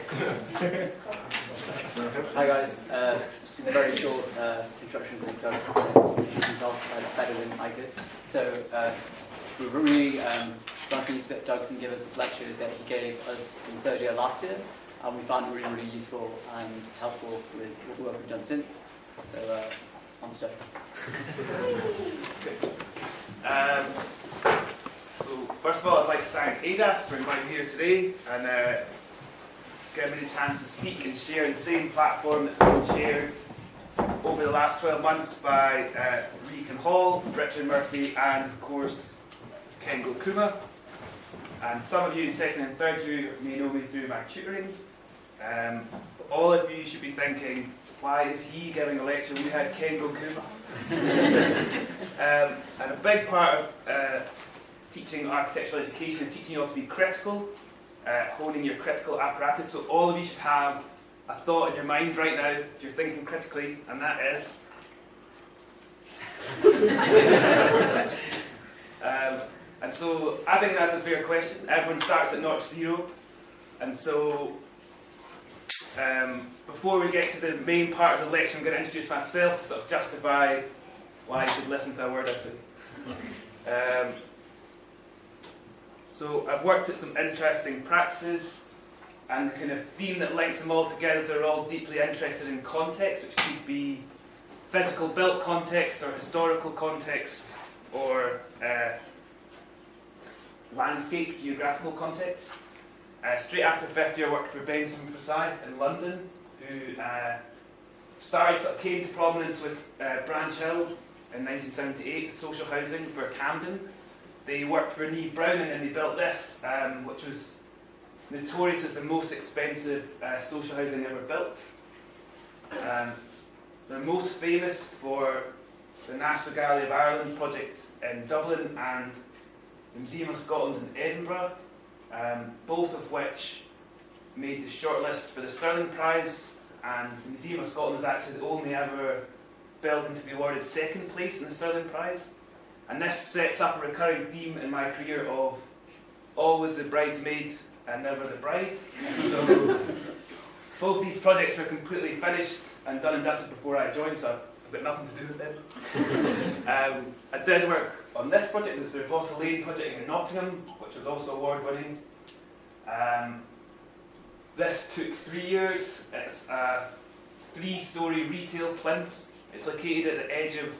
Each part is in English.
Hi guys, just a very short introduction to Doug, introduce himself better than I could. So we're really lucky that Doug's going to give us this lecture that he gave us in third year last year, and we found it really, really useful and helpful with the work we've done since. So on to Doug. So first of all, I'd like to thank ADAS for inviting me here today and giving me the chance to speak and share the same platform that's been shared over the last 12 months by Reek and Hall, Richard Murphy, and of course Kengo Kuma. And some of you, second and third year, may know me through my tutoring. All of you should be thinking, why is he giving a lecture when we had Kengo Kuma? And a big part of teaching architectural education is teaching you all to be critical, honing your critical apparatus. So all of you should have a thought in your mind right now, if you're thinking critically, and that is... and so I think that's a fair question. Everyone starts at notch 0. And so before we get to the main part of the lecture, I'm going to introduce myself to sort of justify why you should listen to a word I say. So I've worked at some interesting practices, and the kind of theme that links them all together is they're all deeply interested in context, which could be physical built context or historical context or landscape, geographical context. Straight after fifth year I worked for Benson Forsyth in London, who came to prominence with Branch Hill in 1978, social housing for Camden. They worked for Neve Browning and they built this, which was notorious as the most expensive social housing ever built. They're most famous for the National Gallery of Ireland project in Dublin and the Museum of Scotland in Edinburgh, both of which made the shortlist for the Stirling Prize, and the Museum of Scotland is actually the only ever building to be awarded second place in the Stirling Prize. And this sets up a recurring theme in my career of always the bridesmaid and never the bride. So both these projects were completely finished and done and dusted before I joined, so I've got nothing to do with them. I did work on this project. It was the Bottle Lane project in Nottingham, which was also award-winning. This took 3 years. It's a 3-storey retail plinth. It's located at the edge of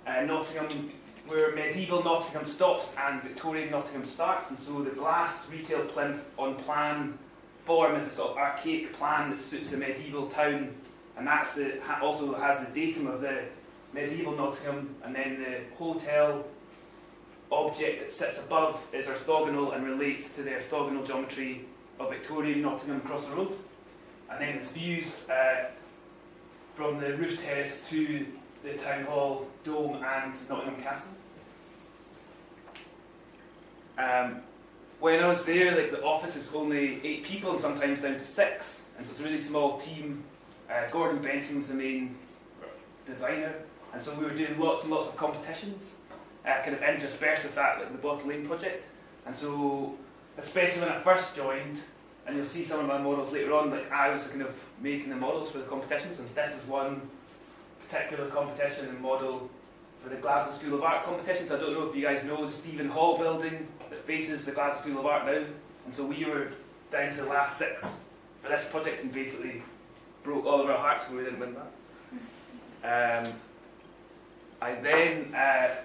Nottingham, where medieval Nottingham stops and Victorian Nottingham starts, and so the glass retail plinth on plan form is a sort of archaic plan that suits a medieval town, and that's also has the datum of the medieval Nottingham, and then the hotel object that sits above is orthogonal and relates to the orthogonal geometry of Victorian Nottingham across the road. And then there's views from the roof terrace to the Town Hall, Dome and Nottingham Castle. When I was there, the office is only 8 people and sometimes down to 6, and so it's a really small team. Gordon Benson was the main designer, and so we were doing lots and lots of competitions, kind of interspersed with that, like the Bottle Lane project. And so, especially when I first joined, and you'll see some of my models later on, I was kind of making the models for the competitions, and this is one particular competition and model for the Glasgow School of Art competitions. I don't know if you guys know the Stephen Hall building that faces the Glasgow School of Art now, and so we were down to the last 6 for this project and basically broke all of our hearts when we didn't win that. I then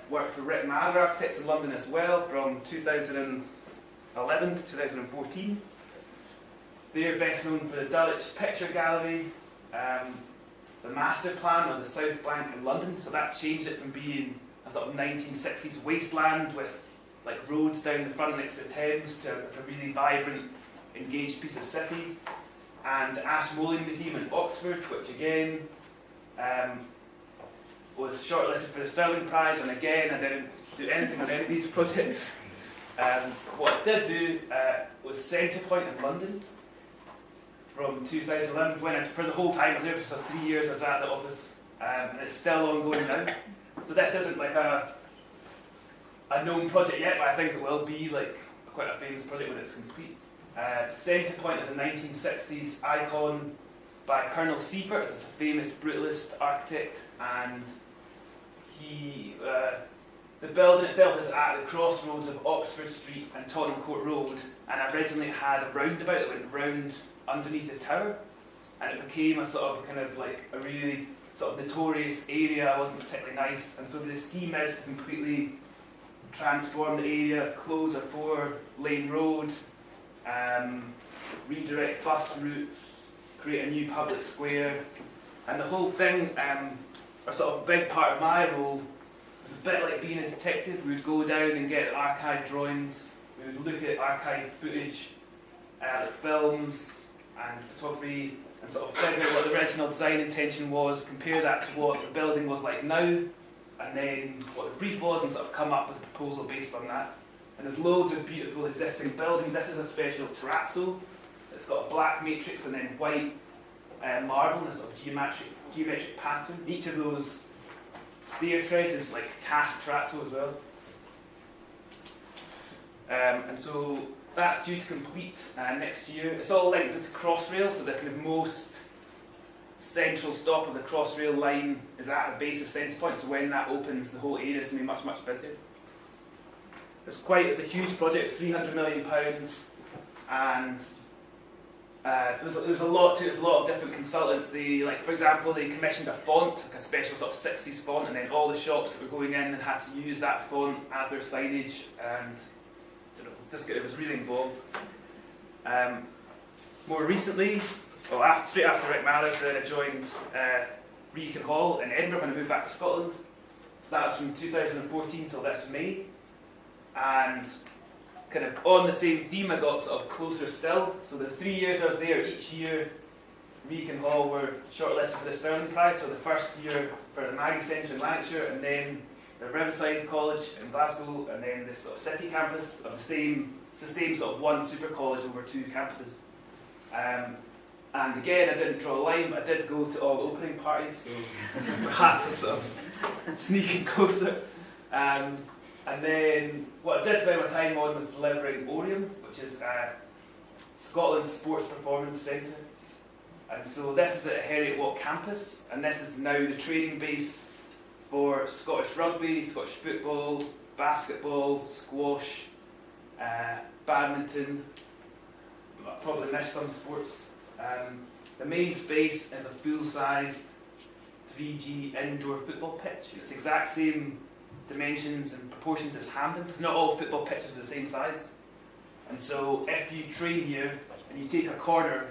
worked for Rick Mather Architects in London as well from 2011 to 2014. They're best known for the Dulwich Picture Gallery, the master plan of the South Bank in London, so that changed it from being a sort of 1960s wasteland with roads down the front next to the Thames to a really vibrant, engaged piece of city. And the Ashmolean Museum in Oxford, which again was shortlisted for the Stirling Prize, and again I didn't do anything on any of these projects. What I did do was Centrepoint in London from 2011, for the whole time I was there for 3 years. I was at the office, and it's still ongoing now. So this isn't a known project yet, but I think it will be quite a famous project when it's complete. The centre point is a 1960s icon by Colonel Seifert. It's a famous brutalist architect, and the building itself is at the crossroads of Oxford Street and Tottenham Court Road, and originally it had a roundabout that went round underneath the tower, and it became a sort of kind of like a really sort of notorious area. It wasn't particularly nice, and so the scheme is to completely transform the area, close a 4-lane road, redirect bus routes, create a new public square, and the whole thing, a sort of big part of my role, was a bit like being a detective. We would go down and get archive drawings, we would look at archive footage, like films and photography, and sort of figure out what the original design intention was, compare that to what the building was like now, and then what the brief was, and sort of come up with a proposal based on that. And there's loads of beautiful existing buildings. This is a special terrazzo. It's got a black matrix and then white marble in a sort of geometric pattern. Each of those stair treads is like cast terrazzo as well. And so that's due to complete next year. It's all linked with the Crossrail, so the kind of most central stop of the Crossrail line is at the base of Centre Point, so when that opens, the whole area is going to be much, much busier. It's a huge project, £300 million, and there's a lot to it. There's a lot of different consultants. For example, they commissioned a font, like a special sort of 60s font, and then all the shops that were going in and had to use that font as their signage, and it was really involved. More recently, straight after Rick Mathers, then I joined Beacon Hall in Edinburgh when I moved back to Scotland. So that was from 2014 till this May. And kind of on the same theme, I got sort of closer still. So the 3 years I was there, each year Beacon Hall were shortlisted for the Stirling Prize. So the first year for the Maggie Centre in Lancashire, and then the Riverside College in Glasgow, and then this sort of city campus of the same sort of one super college over 2 campuses. And again, I didn't draw a line, but I did go to all opening parties, so perhaps I'm sort of sneaking closer. And then what I did spend my time on was delivering Orium, which is Scotland's Sports Performance Centre. And so this is at Heriot Walk campus, and this is now the training base for Scottish rugby, Scottish football, basketball, squash, badminton, I'll probably miss some sports. The main space is a full-sized 3G indoor football pitch. It's the exact same dimensions and proportions as Hampden, because not all football pitches are the same size. And so if you train here and you take a corner,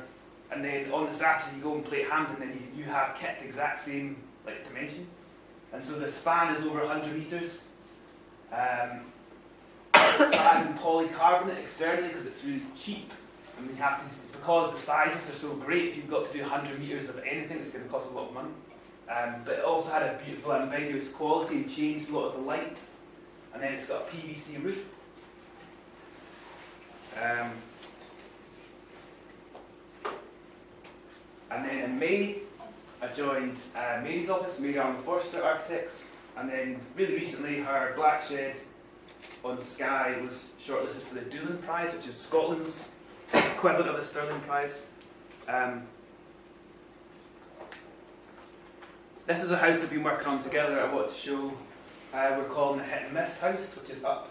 and then on the Saturday you go and play at Hampden, then you have kit the exact same dimension. And so the span is over 100 metres. Adding polycarbonate externally because it's really cheap. And we have to, because the sizes are so great, if you've got to do 100 metres of anything, it's going to cost a lot of money. But it also had a beautiful ambiguous quality and changed a lot of the light. And then it's got a PVC roof. And then in May, I joined Mary's office, Mary Arnold Forster Architects. And then really recently, her Black Shed on Skye was shortlisted for the Doolan Prize, which is Scotland's equivalent of the Stirling Prize. This is a house we've been working on together. I want to show. We're calling the Hit and Miss House, which is up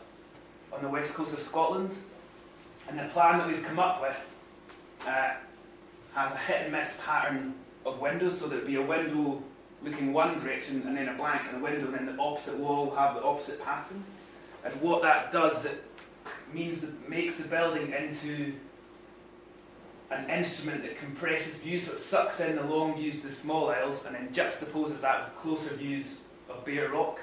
on the west coast of Scotland. And the plan that we've come up with has a hit and miss pattern of windows, so that it'd be a window looking one direction and then a blank and a window, and then the opposite wall will have the opposite pattern. And what that does, it makes the building into an instrument that compresses views, so it sucks in the long views to the small aisles and then juxtaposes that with closer views of bare rock.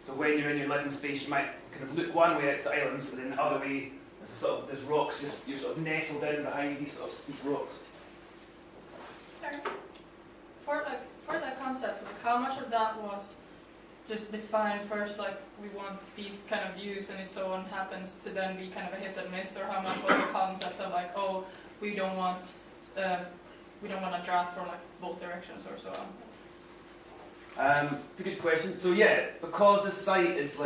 So when you're in your living space, you might kind of look one way out to islands, but then the other way there's rocks, you're sort of nestled in behind these sort of steep rocks. Sorry. For that concept, how much of that was just defined first, we want these kind of views and it so on happens to then be kind of a hit and miss, or how much was the concept of we don't want a draft from both directions or so on? It's a good question. So yeah, because the site is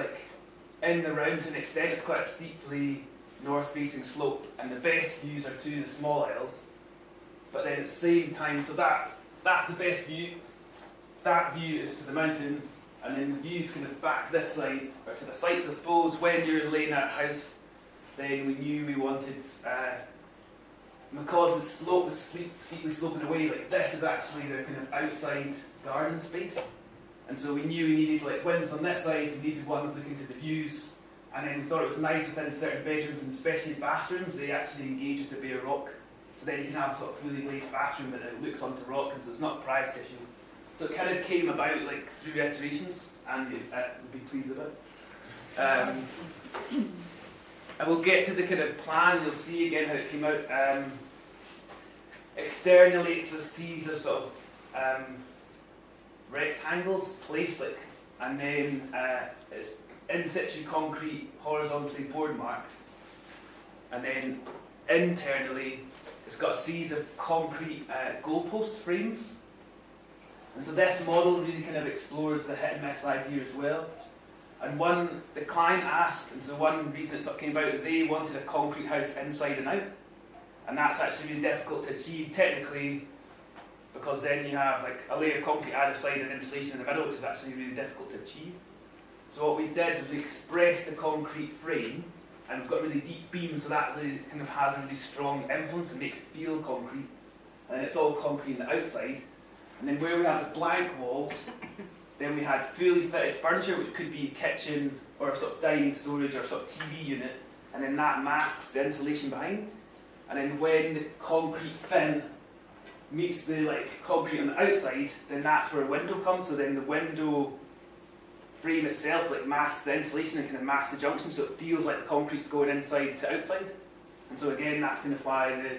in the round to an extent, it's quite a steeply north-facing slope, and the best views are to the small L's. But then at the same time, so that's the best view. That view is to the mountain, and then the view's kind of back this side, or to the sites, I suppose. When you're laying out a house, then we knew we wanted, because the slope was steeply sloping away, like this is actually the kind of outside garden space. And so we knew we needed like windows on this side, we needed ones looking to the views, and then we thought it was nice within certain bedrooms, and especially bathrooms, they actually engage with the bare rock. So then you can have a sort of fully glazed bathroom that it looks onto rock, and so it's not a privacy issue. So it kind of came about like through iterations, and we'll be pleased with it. And we'll get to the kind of plan, you'll see again how it came out. Externally it's a series of sort of rectangles placed like, and then it's in situ concrete, horizontally board marked. And then internally it's got a series of concrete goalpost frames. And so this model really kind of explores the hit and miss idea as well. And the client asked, and so one reason it sort of came about, they wanted a concrete house inside and out. And that's actually really difficult to achieve technically, because then you have like a layer of concrete either side and insulation in the middle, which is actually really difficult to achieve. So what we did was we expressed the concrete frame, and we've got really deep beams, so that really kind of has a really strong influence and makes it feel concrete. And it's all concrete on the outside. And then where we have the blank walls, then we had fully fitted furniture, which could be kitchen or sort of dining storage or sort of TV unit, and then that masks the insulation behind. And then when the concrete fin meets the like concrete on the outside, then that's where a window comes. So then the window frame itself like masks the insulation and kind of masks the junction, so it feels like the concrete's going inside to outside. And so again, that's kind of why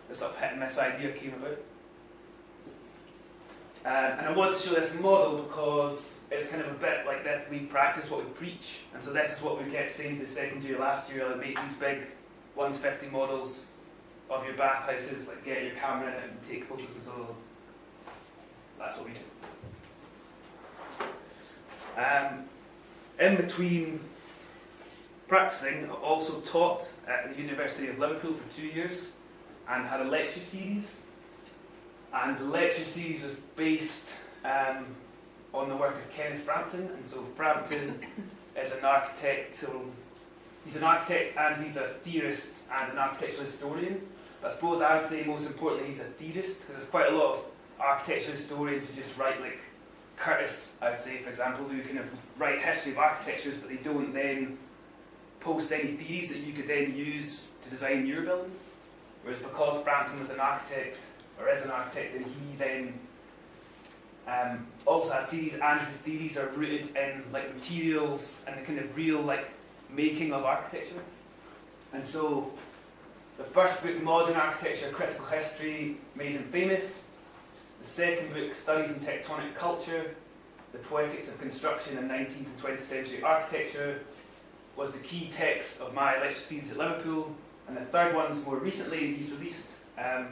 the sort of hit and miss idea came about. And I want to show this model because it's kind of a bit like that. We practice what we preach, and so this is what we kept saying to second year last year: like, make these big 150 models of your bathhouses, like get your camera in it and take photos, and so that's what we do. In between practicing, I also taught at the University of Liverpool for 2 years and had a lecture series. And the lecture series was based on the work of Kenneth Frampton. And so Frampton is an architect. So he's an architect and he's a theorist and an architectural historian. But I suppose I would say most importantly he's a theorist, because there's quite a lot of architectural historians who just write, like Curtis, I would say, for example, who kind of write history of architectures, but they don't then post any theories that you could then use to design your buildings. Whereas because Frampton was an architect, or is an architect, and he then also has theories, and his theories are rooted in like materials and the kind of real like making of architecture. And so the first book, Modern Architecture, Critical History, made him famous. The second book, Studies in Tectonic Culture, The Poetics of Construction in 19th and 20th Century Architecture, was the key text of my lecture series at Liverpool. And the third one's more recently, he's released A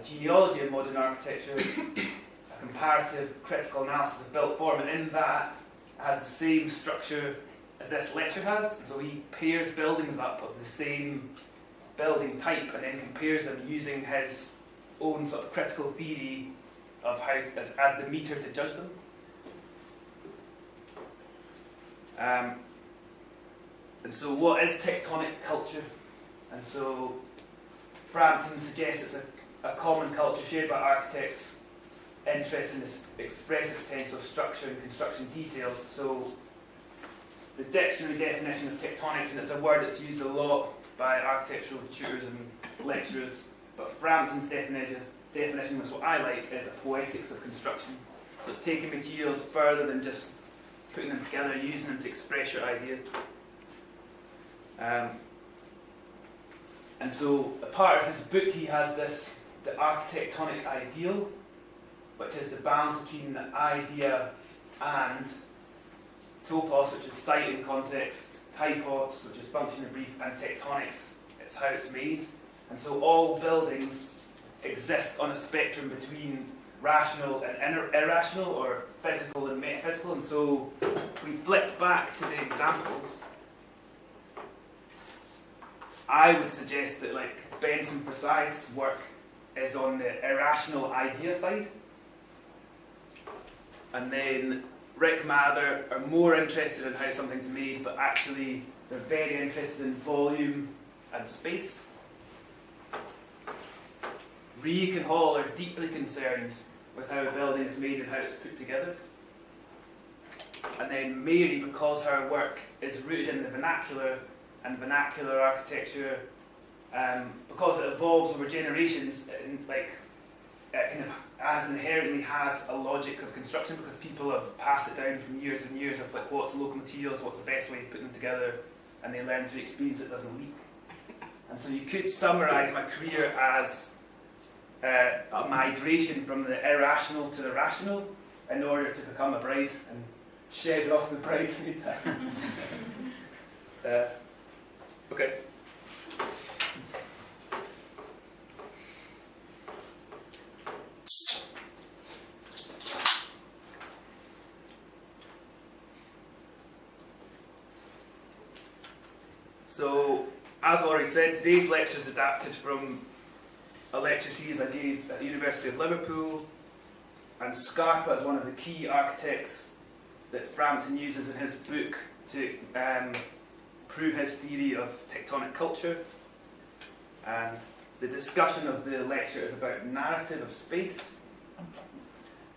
Genealogy of Modern Architecture, a comparative critical analysis of built form, and in that it has the same structure as this lecture has. And so he pairs buildings up of the same building type and then compares them using his own sort of critical theory of how, as the meter to judge them. And so what is tectonic culture? And so Frampton suggests it's a common culture shared by architects interested in this expressive potential of structure and construction details. So the dictionary definition of tectonics, and it's a word that's used a lot by architectural tutors and lecturers, but Frampton's definition was what I like, is a poetics of construction. So it's taking materials further than just putting them together, using them to express your idea. And so a part of his book he has this, the architectonic ideal, which is the balance between the idea and topos, which is site and context, typos, which is function and brief, and tectonics, it's how it's made. And so all buildings exist on a spectrum between rational and irrational, or physical and metaphysical. And so we flipped back to the examples. I would suggest that like Benson Forsyth's work is on the irrational idea side, and then Rick Mather are more interested in how something's made, but actually they're very interested in volume and space. Reek and Hall are deeply concerned with how a building is made and how it's put together. And then Mary, because her work is rooted in the vernacular and vernacular architecture, because it evolves over generations, and like it kind of as inherently has a logic of construction, because people have passed it down from years and years of like what's the local materials, what's the best way of putting them together, and they learn through experience it doesn't leak. And so you could summarise my career as a migration from the irrational to the rational in order to become a bride and shed off the bridesmaid tag. Okay. So, as already said, today's lecture is adapted from a lecture series I gave at the University of Liverpool, and Scarpa is one of the key architects that Frampton uses in his book to prove his theory of tectonic culture. And the discussion of the lecture is about narrative of space,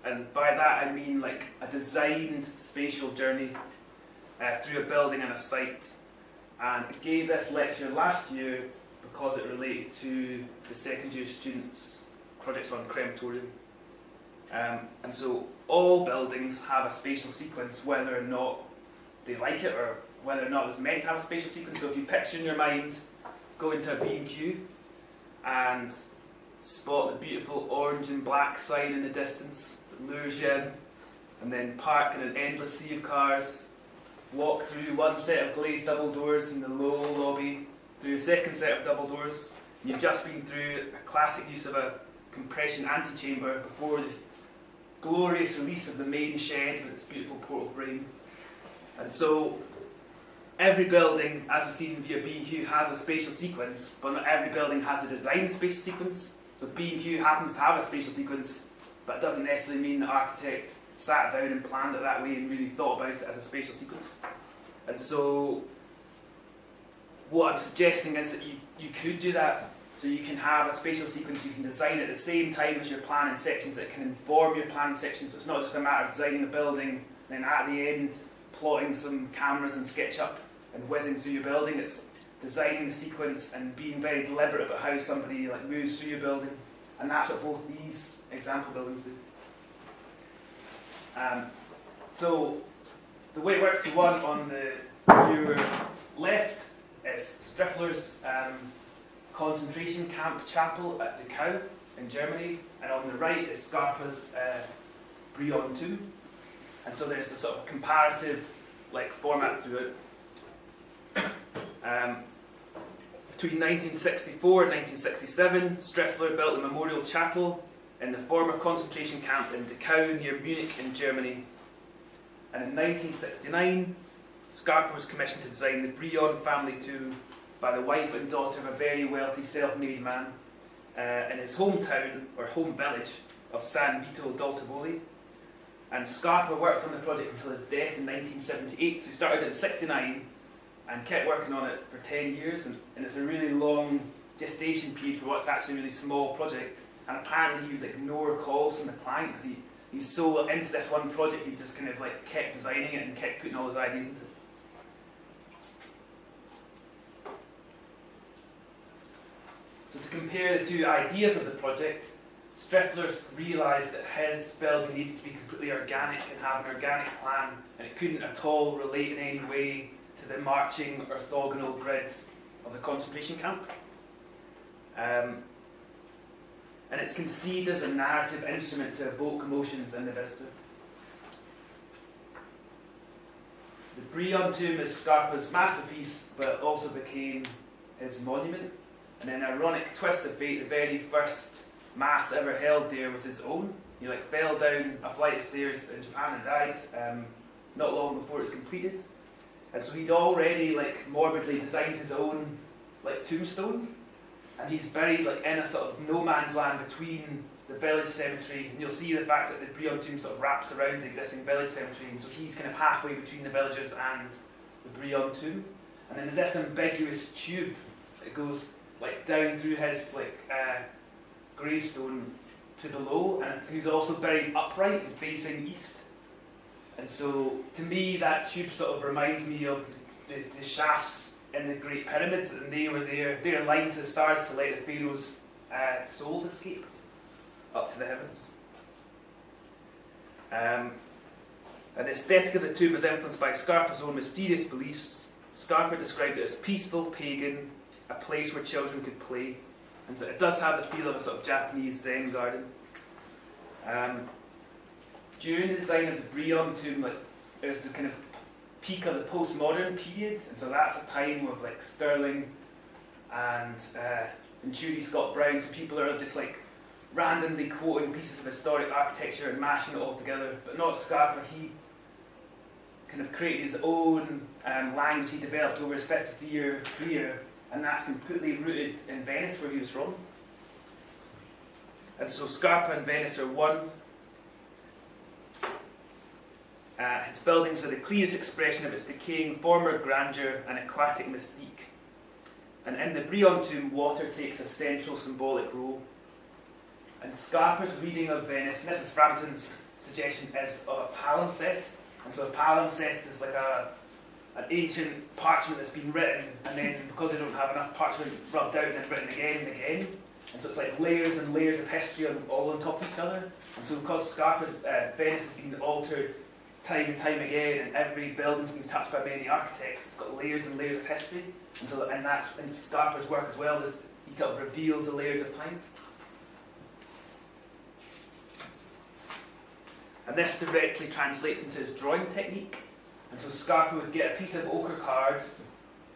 and by that I mean like a designed spatial journey through a building and a site. And I gave this lecture last year because it related to the second year students' projects on crematorium. And so all buildings have a spatial sequence, whether or not they like it or whether or not it was meant to have a spatial sequence. So if you picture in your mind, go into a B&Q and spot the beautiful orange and black sign in the distance that lures you in, and then park in an endless sea of cars, walk through one set of glazed double doors in the low lobby, through a second set of double doors. You've just been through a classic use of a compression antechamber before the glorious release of the main shed with its beautiful portal frame. And so every building, as we've seen via B&Q, has a spatial sequence, but not every building has a design spatial sequence. So B&Q happens to have a spatial sequence, but it doesn't necessarily mean the architect sat down and planned it that way and really thought about it as a spatial sequence. And so what I'm suggesting is that you could do that. So you can have a spatial sequence, you can design at the same time as your planning sections that can inform your planning sections. So it's not just a matter of designing the building and then at the end plotting some cameras and SketchUp and whizzing through your building. It's designing the sequence and being very deliberate about how somebody like moves through your building. And that's what both these example buildings do. So the way it works, the one on your left is Striffler's concentration camp chapel at Dachau in Germany, and on the right is Scarpa's Brion tomb. And so there's a sort of comparative like format to it. Between 1964 and 1967, Striffler built a memorial chapel in the former concentration camp in Dachau near Munich in Germany. And in 1969, Scarpa was commissioned to design the Brion family tomb by the wife and daughter of a very wealthy self-made man in his hometown, or home village, of San Vito d'Altovoli. And Scarpa worked on the project until his death in 1978. So he started in '69 and kept working on it for 10 years. And it's a really long gestation period for what's actually a really small project. And apparently he would ignore calls from the client because he was so into this one project, he just kind of like kept designing it and kept putting all his ideas into it. So to compare the two ideas of the project, Striffler realised that his building needed to be completely organic and have an organic plan, and it couldn't at all relate in any way to the marching orthogonal grid of the concentration camp. And it's conceived as a narrative instrument to evoke emotions in the visitor. The Brion tomb is Scarpa's masterpiece, but it also became his monument. And in an ironic twist of fate, the very first mass ever held there was his own. He fell down a flight of stairs in Japan and died not long before it was completed. And so he'd already morbidly designed his own like tombstone, and he's buried like in a sort of no man's land between the village cemetery, and you'll see the fact that the Brion tomb sort of wraps around the existing village cemetery, and so he's kind of halfway between the villagers and the Brion tomb. And then there's this ambiguous tube that goes like down through his gravestone to below, and he's also buried upright and facing east. And so to me that tube sort of reminds me of the shafts in the Great Pyramids, and they were there, they're aligned to the stars to let the pharaoh's souls escape up to the heavens. And the aesthetic of the tomb was influenced by Scarpa's own mysterious beliefs. Scarpa described it as peaceful, pagan, a place where children could play. And so it does have the feel of a sort of Japanese Zen garden. During the design of the Brion tomb, it was the kind of peak of the postmodern period, and so that's a time of like Stirling and Judy Scott Brown, so people are just like randomly quoting pieces of historic architecture and mashing it all together, but not Scarpa. He kind of created his own language he developed over his 53-year career, and that's completely rooted in Venice, where he was from. And so Scarpa and Venice are one. His buildings are the clearest expression of its decaying former grandeur and aquatic mystique. And in the Brion tomb, water takes a central symbolic role. And Scarpa's reading of Venice, and this is Frampton's suggestion, is of a palimpsest. And so a palimpsest is like an ancient parchment that's been written, and then because they don't have enough parchment, rubbed out and then written again and again. And so it's like layers and layers of history all on top of each other. And so because Scarpa's Venice has been altered time and time again, and every building's been touched by many architects, it's got layers and layers of history. And that's in Scarpa's work as well, he kind of reveals the layers of time. And this directly translates into his drawing technique. And so Scarpa would get a piece of ochre card,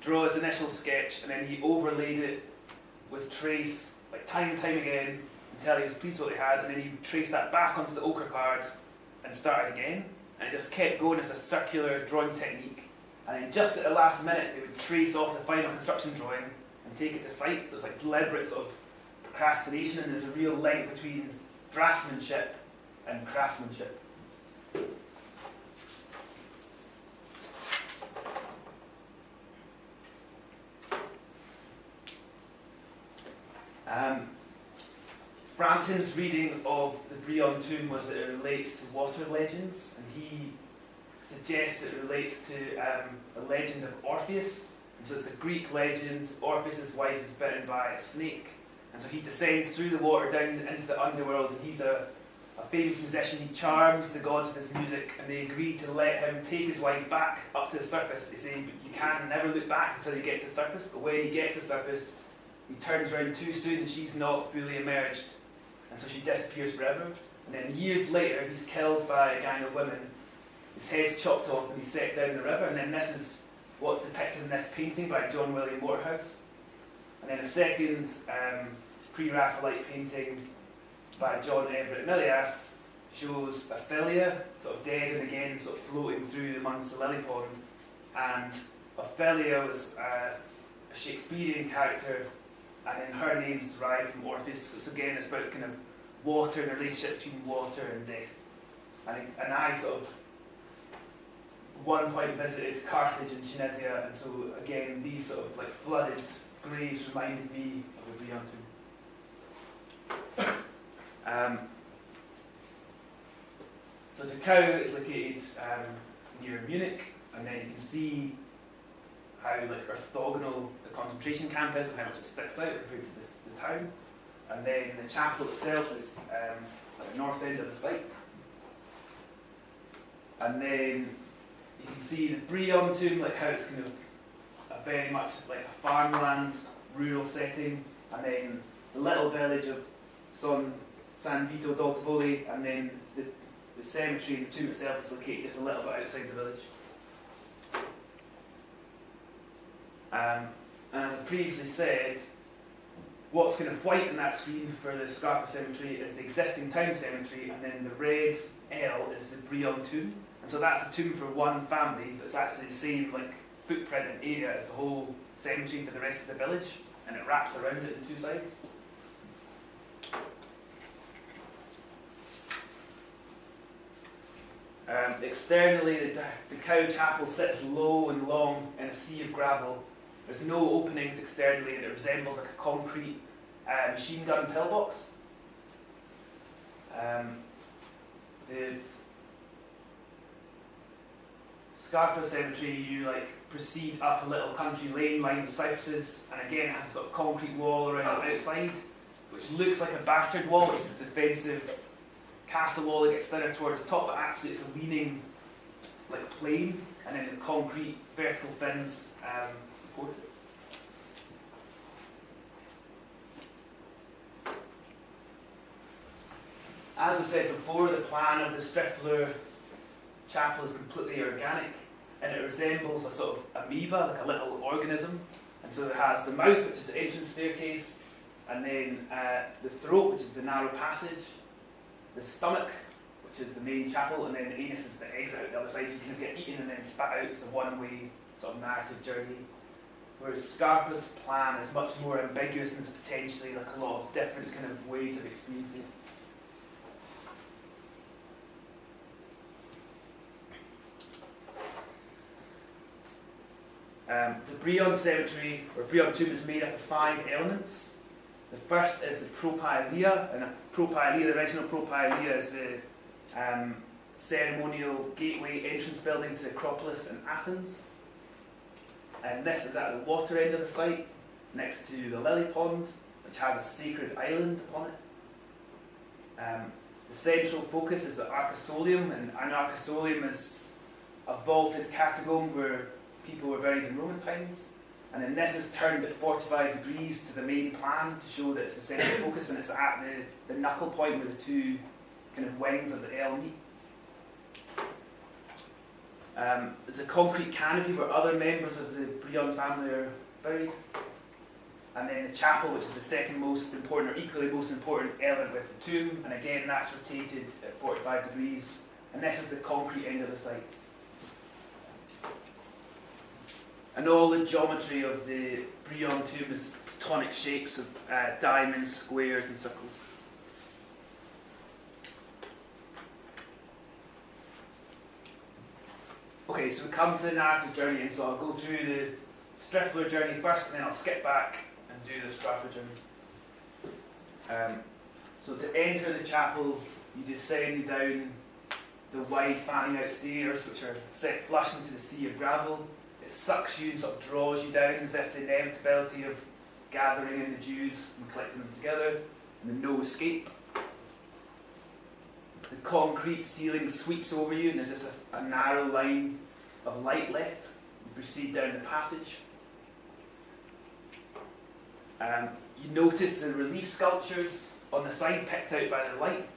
draw his initial sketch, and then he overlaid it with trace, like time and time again, until he was pleased with what he had, and then he would trace that back onto the ochre card and start again. And it just kept going as a circular drawing technique. And then just at the last minute, they would trace off the final construction drawing and take it to site. So it's like deliberate sort of procrastination, and there's a real link between draftsmanship and craftsmanship. Frampton's reading of the Brion tomb was that it relates to water legends, and he suggests it relates to the legend of Orpheus. And so it's a Greek legend. Orpheus' wife is bitten by a snake, and so he descends through the water down into the underworld, and he's a famous musician. He charms the gods with his music, and they agree to let him take his wife back up to the surface. They say, but you can never look back until you get to the surface. But when he gets to the surface, he turns around too soon, and she's not fully emerged. And so she disappears forever. And then years later, he's killed by a gang of women. His head's chopped off and he's set down the river. And then this is what's depicted in this painting by John William Waterhouse. And then a second pre-Raphaelite painting by John Everett Milias shows Ophelia, sort of dead and again, sort of floating through amongst the lily pond. And Ophelia was a Shakespearean character, and then her name's derived from Orpheus. So again, it's about kind of water and the relationship between water and death. And I sort of, at one point, visited Carthage and Tunisia, and so again, these sort of like flooded graves reminded me of the Brion tomb. So Dachau is located near Munich, and then you can see how like orthogonal the concentration camp is and how much it sticks out compared to the town. And then the chapel itself is at the north end of the site. And then you can see the Brion tomb, like how it's kind of a very much like a farmland, rural setting, and then the little village of San Vito d'Altoboli, and then the cemetery, the tomb itself is located just a little bit outside the village. And as I previously said, what's kind of white in that screen for the Scarpa cemetery is the existing town cemetery, and then the red L is the Brion tomb. And so that's a tomb for one family, but it's actually the same like footprint and area as the whole cemetery for the rest of the village, and it wraps around it in two sides. Externally, the cow chapel sits low and long in a sea of gravel. There's no openings externally, and it resembles like a concrete machine gun pillbox. The Scarpa cemetery, you proceed up a little country lane lined with cypresses, and again it has a sort of concrete wall around the outside, which looks like a battered wall, which is a defensive castle wall that gets thinner towards the top, but actually it's a leaning plane, and then the concrete vertical fins support it. As I said before, the plan of the Striffler chapel is completely organic, and it resembles a sort of amoeba, like a little organism. And so it has the mouth, which is the entrance staircase, and then the throat, which is the narrow passage, the stomach, which is the main chapel, and then the anus is the exit out the other side, so you kind of get eaten and then spat out. It's a one-way sort of narrative journey. Whereas Scarpa's plan is much more ambiguous, and there's potentially a lot of different kind of ways of experiencing it. The Breon cemetery, or Breon tomb, is made up of 5 elements. The first is the propylaea, and the original propylaea is the ceremonial gateway entrance building to the Acropolis in Athens. And this is at the water end of the site, next to the lily pond, which has a sacred island upon it. The central focus is the Arcosolium, and an Arcosolium is a vaulted catacomb where people were buried in Roman times. And then this is turned at 45 degrees to the main plan to show that it's the central focus, and it's at the knuckle point where the two kind of wings of the L meet. There's a concrete canopy where other members of the Breon family are buried. And then the chapel, which is the second most important, or equally most important element with the tomb, and again that's rotated at 45 degrees. And this is the concrete end of the site. And all the geometry of the Breon tomb is tonic shapes of diamonds, squares, and circles. Okay, so we come to the narrative journey, and so I'll go through the Striffler journey first, and then I'll skip back and do the Scarpa journey. So to enter the chapel, you descend down the wide fanning out stairs, which are set flush into the sea of gravel. It sucks you and sort of draws you down as if the inevitability of gathering in the Jews and collecting them together, and the no escape. The concrete ceiling sweeps over you, and there's just a narrow line of light left. You proceed down the passage. You notice the relief sculptures on the side picked out by the light,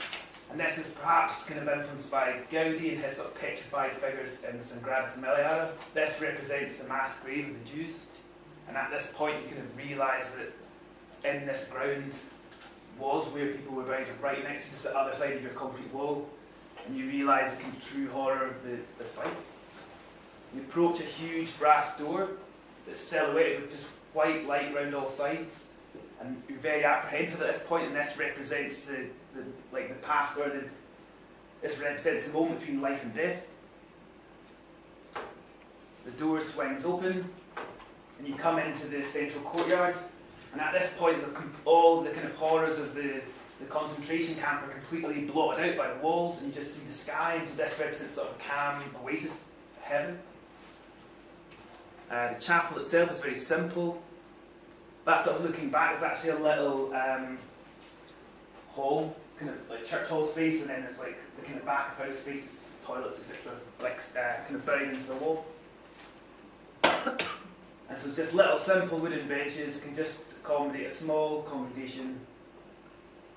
and this is perhaps kind of influenced by Gaudi and his sort of petrified figures in the Sagrada Familiara. This represents the mass grave of the Jews, and at this point you kind of realise that in this ground was where people were buried, right next to just the other side of your concrete wall, and you realise the kind of true horror of the site. You approach a huge brass door that's silhouetted with just white light round all sides, and you're very apprehensive at this point, and this represents the past, where this represents the moment between life and death. The door swings open, and you come into the central courtyard, and at this point all the kind of horrors of the concentration camp are completely blotted out by the walls, and you just see the sky, and so this represents sort of a calm oasis of heaven. The chapel itself is very simple. That sort of looking back is actually a little hall, kind of like church hall space, and then there's like the kind of back of house spaces, toilets, etc., kind of buried into the wall. And so it's just little simple wooden benches that can just accommodate a small congregation.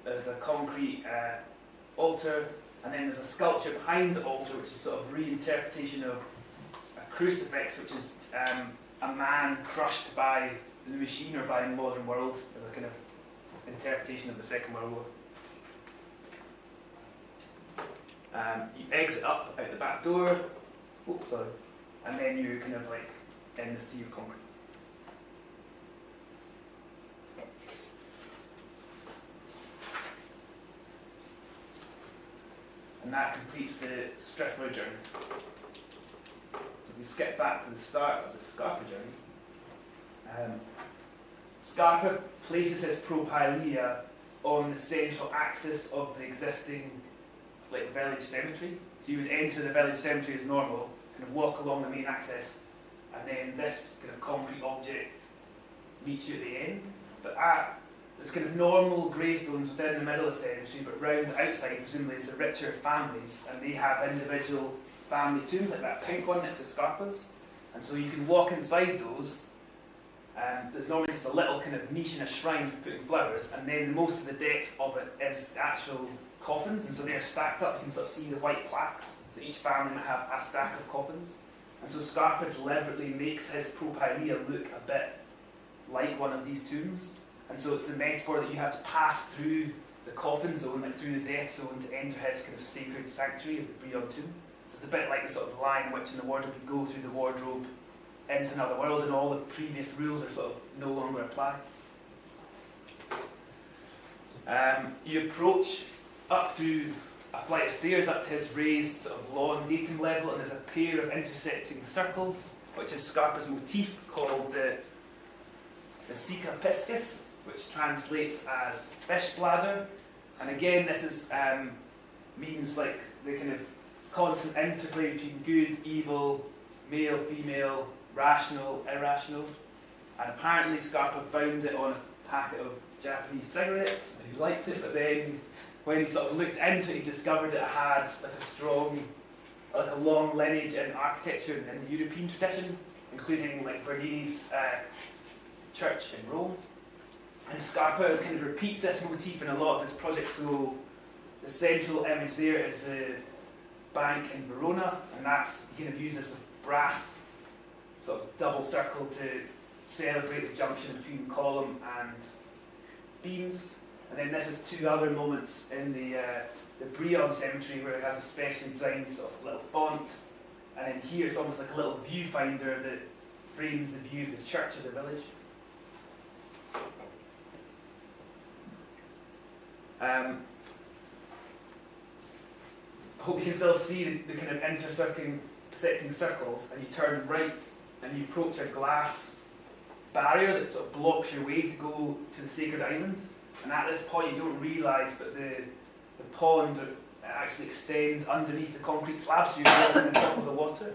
There's a concrete altar, and then there's a sculpture behind the altar, which is sort of reinterpretation of a crucifix, which is a man crushed by the machine or by the modern world, as a kind of interpretation of the Second World War. You exit up out the back door, and then you kind of in the sea of concrete. And that completes the Striffler journey. So if we skip back to the start of the Scarpa journey, Scarpa places his propylaea on the central axis of the existing village cemetery. So you would enter the village cemetery as normal, kind of walk along the main axis, and then this kind of concrete object meets you at the end. But there's kind of normal gravestones within the middle of the cemetery, but round the outside, presumably, is the richer families, and they have individual family tombs, like that pink one next to Scarpa's. And so you can walk inside those. There's normally just a little kind of niche in a shrine for putting flowers, and then most of the depth of it is the actual coffins, and so they're stacked up. You can sort of see the white plaques. So each family might have a stack of coffins. And so Scarpa deliberately makes his propylaea look a bit like one of these tombs. And so it's the metaphor that you have to pass through the coffin zone, like through the death zone, to enter his kind of sacred sanctuary of the Breon tomb. So it's a bit like the sort of Lion, Witch, and the Wardrobe. You go through the wardrobe into another world, and all the previous rules are sort of no longer apply. You approach up through a flight of stairs up to his raised sort of lawn datum level, and there's a pair of intersecting circles, which is Scarpa's motif called the Sica Piscis, which translates as fish bladder. And again, this is means like the kind of constant interplay between good, evil, male, female, rational, irrational. And apparently Scarpa found it on a packet of Japanese cigarettes, and he liked it, but then when he sort of looked into it, he discovered it had like a long lineage in architecture in the European tradition, including like Bernini's church in Rome. And Scarpa kind of repeats this motif in a lot of his projects. So the central image there is the bank in Verona, and that's he kind of uses a brass sort of double circle to celebrate the junction between column and beams. And then this is two other moments in the Breon cemetery where it has a specially designed sort of little font, and then here it's almost like a little viewfinder that frames the view of the church of the village. I hope you can still see the kind of intersecting circles, and you turn right and you approach a glass barrier that sort of blocks your way to go to the sacred island. And at this point you don't realise, but the pond actually extends underneath the concrete slab, so you're walking on top of the water.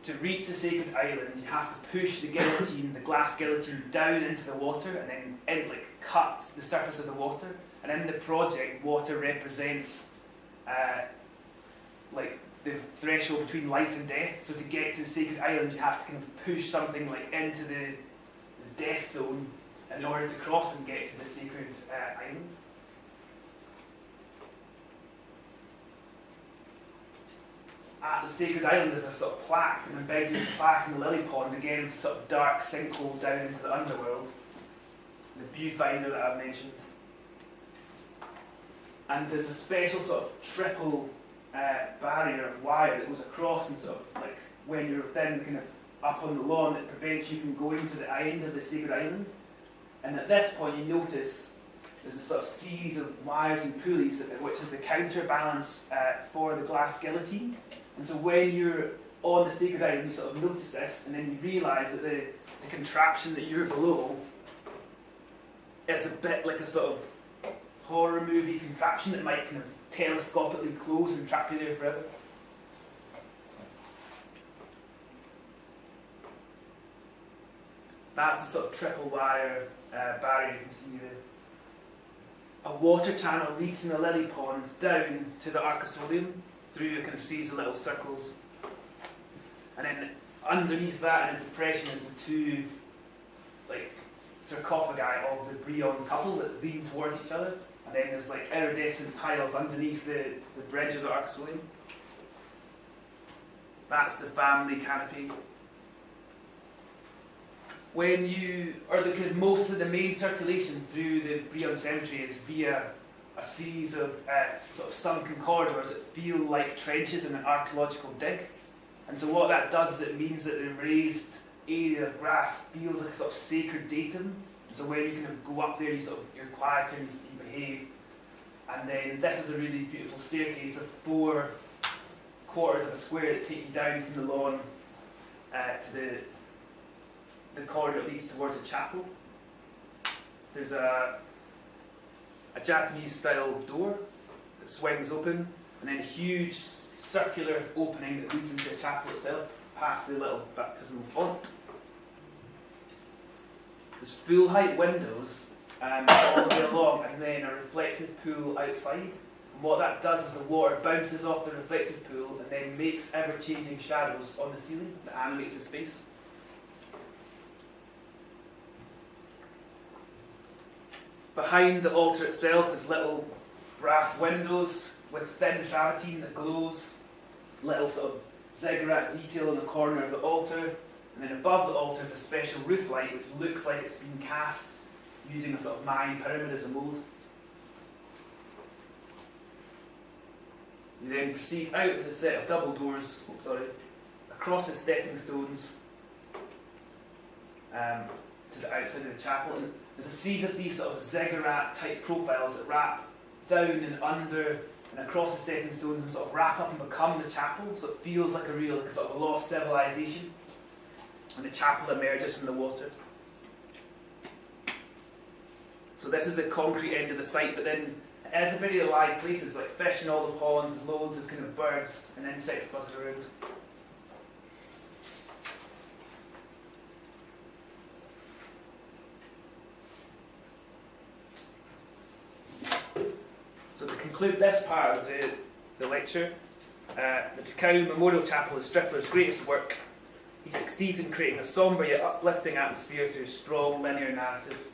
To reach the sacred island, you have to push the guillotine, the glass guillotine, down into the water, and then cut the surface of the water. And in the project, water represents the threshold between life and death. So to get to the sacred island, you have to kind of push something into the death zone in order to cross and get to the sacred island. At the sacred island there's a sort of plaque, an ambiguous plaque in the lily pond, again with a sort of dark sinkhole down into the underworld, the viewfinder that I've mentioned. And there's a special sort of triple barrier of wire that goes across, and sort of like when you're within kind of up on the lawn, it prevents you from going to the end of the sacred island. And at this point you notice there's a sort of series of wires and pulleys which is the counterbalance for the glass guillotine. And so when you're on the sacred island, you sort of notice this, and then you realise that the contraption that you're below is a bit like a sort of horror movie contraption that might kind of telescopically close and trap you there forever. That's the sort of triple wire barrier you can see there. A water channel leads from the lily pond down to the arcosolium through a kind of series of little circles. And then underneath that in a depression is the two sarcophagi of the Breon couple that lean towards each other. And then there's iridescent tiles underneath the bridge of the arcosolium. That's the family canopy. When most of the main circulation through the Breon cemetery is via a series of sort of sunken corridors that feel like trenches in an archaeological dig. And so what that does is it means that the raised area of grass feels like a sort of sacred datum. And so when you kind of go up there, you're quieter and you behave. And then this is a really beautiful staircase of 4 quarters of a square that take you down from the lawn to the corridor that leads towards the chapel. There's a Japanese style door that swings open, and then a huge circular opening that leads into the chapel itself, past the little baptismal font. There's full height windows all the way along, and then a reflected pool outside. And what that does is the water bounces off the reflected pool and then makes ever-changing shadows on the ceiling that animates the space. Behind the altar itself is little brass windows with thin travertine that glows, little sort of ziggurat detail in the corner of the altar, and then above the altar is a special roof light which looks like it's been cast using a sort of Mayan pyramid as a mould. You then proceed out of the set of double doors, across the stepping stones to the outside of the chapel. And there's a series of these sort of ziggurat type profiles that wrap down and under and across the stepping stones and sort of wrap up and become the chapel, so it feels like a real, like a sort of lost civilization. And the chapel emerges from the water. So this is the concrete end of the site, but then it is a very alive place. There's like fish in all the ponds, loads of kind of birds and insects buzzing around. So to conclude this part of the lecture, the Takao Memorial Chapel is Striffler's greatest work. He succeeds in creating a sombre yet uplifting atmosphere through a strong linear narrative.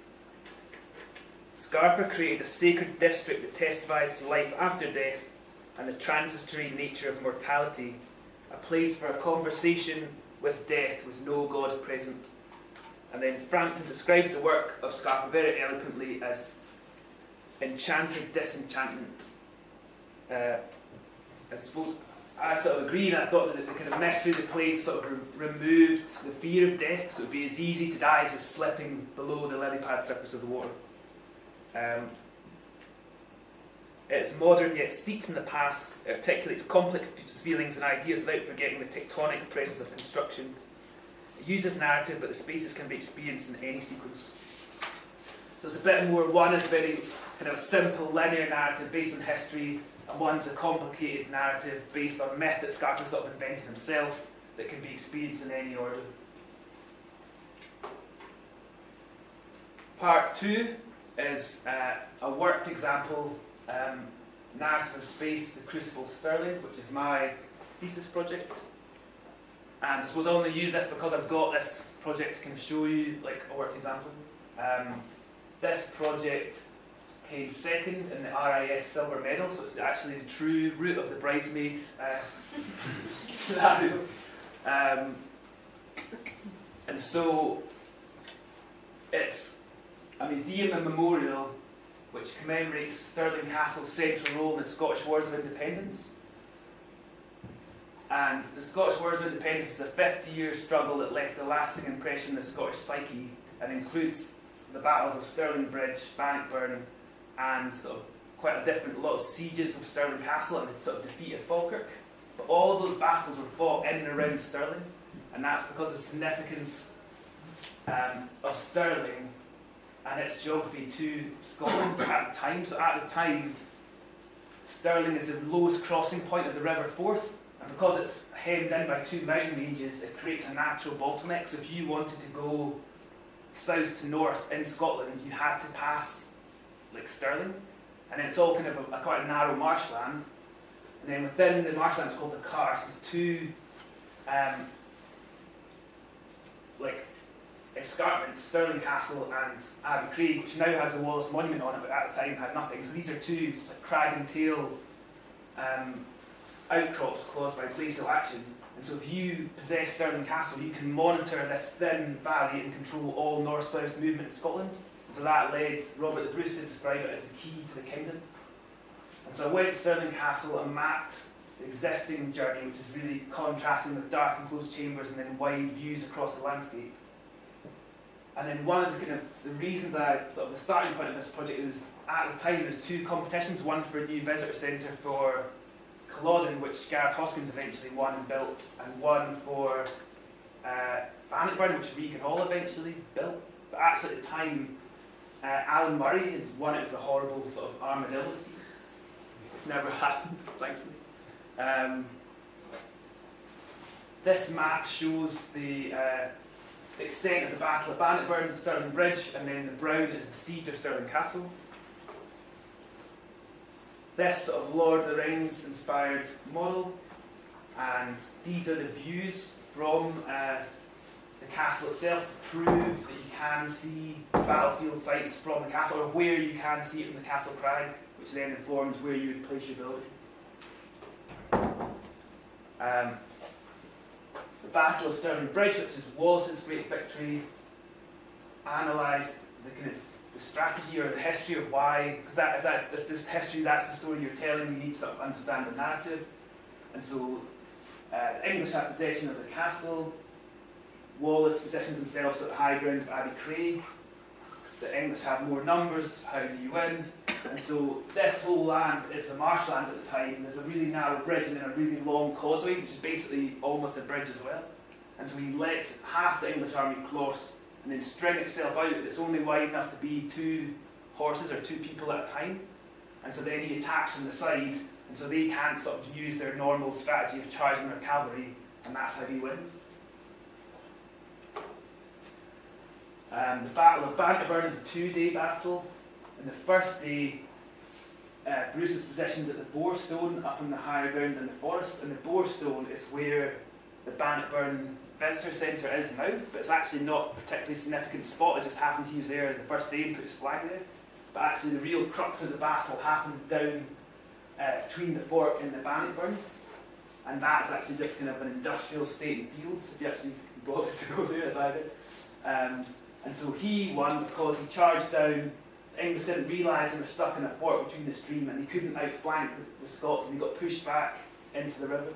Scarpa created a sacred district that testifies to life after death and the transitory nature of mortality, a place for a conversation with death with no God present. And then Frampton describes the work of Scarpa very eloquently as enchanted disenchantment. I suppose I sort of agree, and I thought that the kind of mystery of the place sort of removed the fear of death, so it would be as easy to die as just slipping below the lily pad surface of the water. It's modern yet steeped in the past. It articulates complex feelings and ideas without forgetting the tectonic presence of construction. It uses narrative, but the spaces can be experienced in any sequence. So it's a bit more, one is very kind of a simple linear narrative based on history, and one's a complicated narrative based on myth that Scarpa sort of invented himself that can be experienced in any order. Part 2 is a worked example narrative space, the Crucible Stirling, which is my thesis project. And I suppose I only use this because I've got this project to kind of show you like a worked example. This project came second in the RIS Silver Medal, so it's actually the true route of the bridesmaid scenario. And so it's a museum and memorial which commemorates Stirling Castle's central role in the Scottish Wars of Independence. And the Scottish Wars of Independence is a 50-year struggle that left a lasting impression in the Scottish psyche and includes the battles of Stirling Bridge, Bannockburn, and sort of quite a lot of sieges of Stirling Castle and the sort of defeat of Falkirk. But all of those battles were fought in and around Stirling, and that's because of the significance of Stirling and its geography to Scotland at the time. So at the time, Stirling is the lowest crossing point of the River Forth, and because it's hemmed in by 2 mountain ranges, it creates a natural bottleneck. So if you wanted to go south to north in Scotland, you had to pass like Stirling, and then it's all kind of quite a narrow marshland, and then within the marshland it's called the Carse. There's 2 like escarpments, Stirling Castle and Abbey Craig, which now has a Wallace monument on it, but at the time had nothing. So these are 2 like, crag and tail outcrops caused by glacial action. And so if you possess Stirling Castle, you can monitor this thin valley and control all north-south movement in Scotland. And so that led Robert the Bruce to describe it as the key to the kingdom. And so I went to Stirling Castle and mapped the existing journey, which is really contrasting with dark enclosed chambers and then wide views across the landscape. And then one of the kind of the reasons sort of the starting point of this project is at the time there was two competitions, one for a new visitor centre for Culloden, which Gareth Hoskins eventually won and built, and one for Bannockburn, which Regan Hall eventually built. But actually at the time, Alan Murray has won it with a horrible sort of armadillo scheme. It's never happened, thankfully. This map shows the extent of the Battle of Bannockburn, Stirling Bridge, and then the brown is the siege of Stirling Castle. This sort of Lord of the Rings inspired model, and these are the views from the castle itself to prove that you can see battlefield sites from the castle, or where you can see it from the castle crag, which then informs where you would place your building. The Battle of Stirling Bridge, which is Wallace's great victory, analysed the kind of the strategy or the history of why, because if this history, that's the story you're telling, you need to sort of understand the narrative. And so the English have possession of the castle, Wallace positions himself at the high ground of Abbey Craig, the English have more numbers, how do you win? And so this whole land is a marshland at the time. There's a really narrow bridge and then a really long causeway, which is basically almost a bridge as well. And so he lets half the English army cross and then string itself out. It's only wide enough to be 2 horses or 2 people at a time. And so then he attacks from the side, and so they can't sort of use their normal strategy of charging their cavalry, and that's how he wins. The Battle of Bannockburn is a 2-day battle. In the first day, Bruce is positioned at the Borestone up on the higher ground in the forest, and the Borestone is where the Bannockburn Visitor Centre is now, but it's actually not a particularly significant spot. It just happened he was there the first day and put his flag there. But actually the real crux of the battle happened down between the Fork and the Bannockburn, and that's actually just kind of an industrial estate and fields, if you actually bothered to go there as I did. And so he won because he charged down. The English didn't realise they were stuck in a fork between the stream, and they couldn't outflank the Scots, and they got pushed back into the river.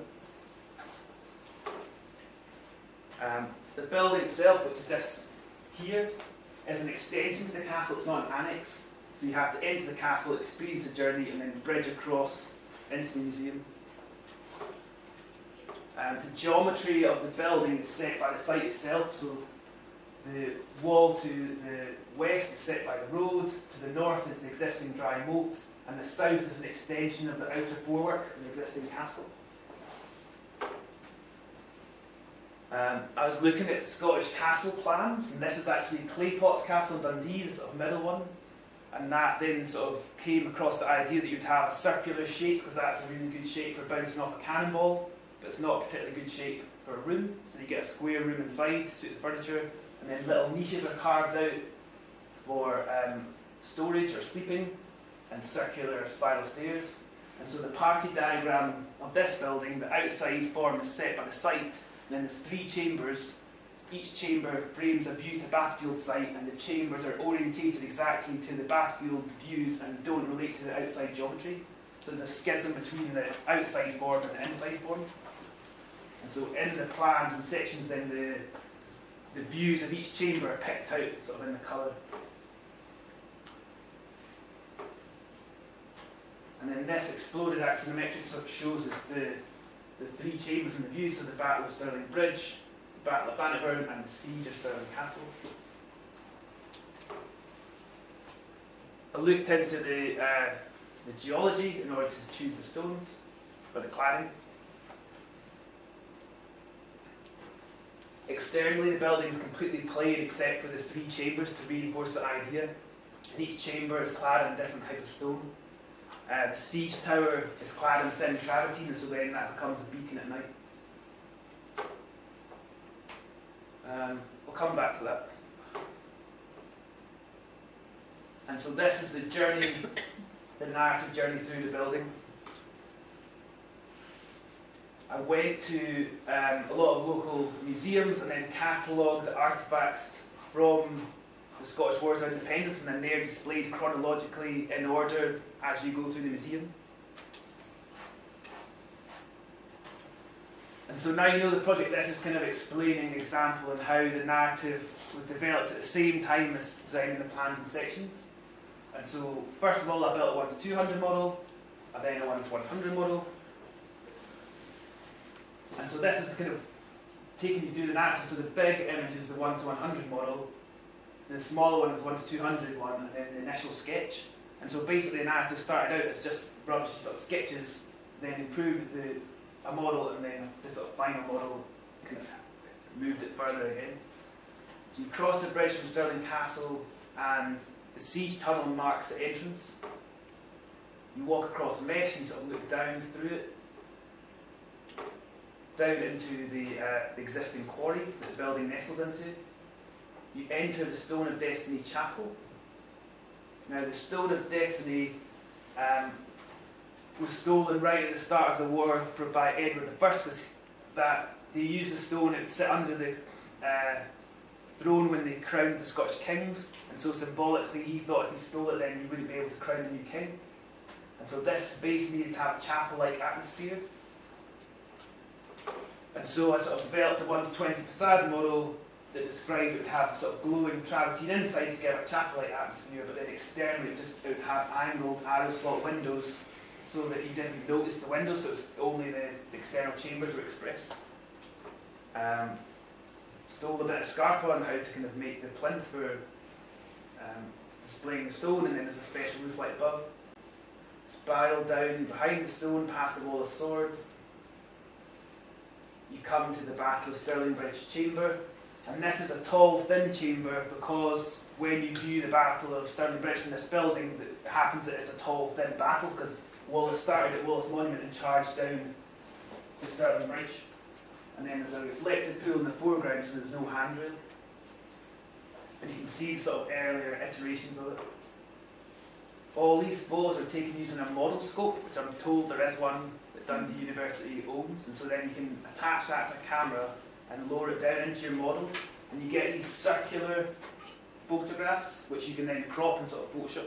The building itself, which is this here, is an extension to the castle. It's not an annex. So you have to enter the castle, experience the journey, and then bridge across into the museum. The geometry of the building is set by the site itself. So the wall to the west is set by the road, to the north is the existing dry moat, and the south is an extension of the outer forework of the existing castle. I was looking at Scottish castle plans, and this is actually Claypot's Castle in Dundee, the sort of middle one, and that then sort of came across the idea that you'd have a circular shape, because that's a really good shape for bouncing off a cannonball, but it's not a particularly good shape for a room, so you get a square room inside to suit the furniture, and then little niches are carved out for storage or sleeping, and circular spiral stairs. And so the party diagram of this building, the outside form is set by the site, and then there's 3 chambers. Each chamber frames a view to battlefield site, and the chambers are orientated exactly to the battlefield views and don't relate to the outside geometry. So there's a schism between the outside form and the inside form. And so in the plans and sections, then the views of each chamber are picked out sort of in the colour. And then this exploded axonometric sort of shows the 3 chambers and the views, so the Battle of Stirling Bridge, the Battle of Bannockburn, and the Siege of Stirling Castle. I looked into the geology in order to choose the stones for the cladding. Externally, the building is completely plain except for the 3 chambers to reinforce the idea. And each chamber is clad in a different type of stone. The siege tower is clad in thin travertine, and so then that becomes a beacon at night. We'll come back to that. And so this is the journey, the narrative journey through the building. I went to a lot of local museums and then catalogued the artefacts from the Scottish Wars of Independence, and then they're displayed chronologically in order as you go through the museum. And so now you know the project, this is kind of explaining the example and how the narrative was developed at the same time as designing the plans and sections. And so first of all I built a 1 to 200 model, and then a 1 to 100 model. And so this is kind of taking you through the narrative. So the big image is the 1 to 100 model, the smaller one is the 1 to 200 one, and then the initial sketch. And so basically the narrative started out as just rubbish sort of sketches, then improved a model, and then the sort of final model kind of moved it further again. So you cross the bridge from Stirling Castle, and the siege tunnel marks the entrance. You walk across the mesh and you sort of look down through it, down into the existing quarry that the building nestles into. You enter the Stone of Destiny chapel. Now the Stone of Destiny was stolen right at the start of the war by Edward I, because that they used the stone, it would sit under the throne when they crowned the Scottish kings, and so symbolically he thought if he stole it then you wouldn't be able to crown a new king. And so this space needed to have a chapel-like atmosphere. And so I sort of developed a 1 to 20 facade model that described it would have sort of glowing travertine inside to give a chapel-like atmosphere, but then externally it would have angled arrow slot windows so that you didn't notice the windows, so it was only the external chambers were expressed. Stole a bit of Scarpa on how to kind of make the plinth for displaying the stone, and then there's a special roof light above. Spiral down behind the stone, past the wall of sword. You come to the Battle of Stirling Bridge chamber, and this is a tall, thin chamber because when you view the Battle of Stirling Bridge from this building, it happens that it's a tall, thin battle because Wallace started at Wallace Monument and charged down to Stirling Bridge. And then there's a reflected pool in the foreground, so there's no handrail. And you can see the sort of earlier iterations of it. All these photos are taken using a model scope, which I'm told there is one that Dundee University owns, and so then you can attach that to a camera and lower it down into your model, and you get these circular photographs, which you can then crop and sort of Photoshop.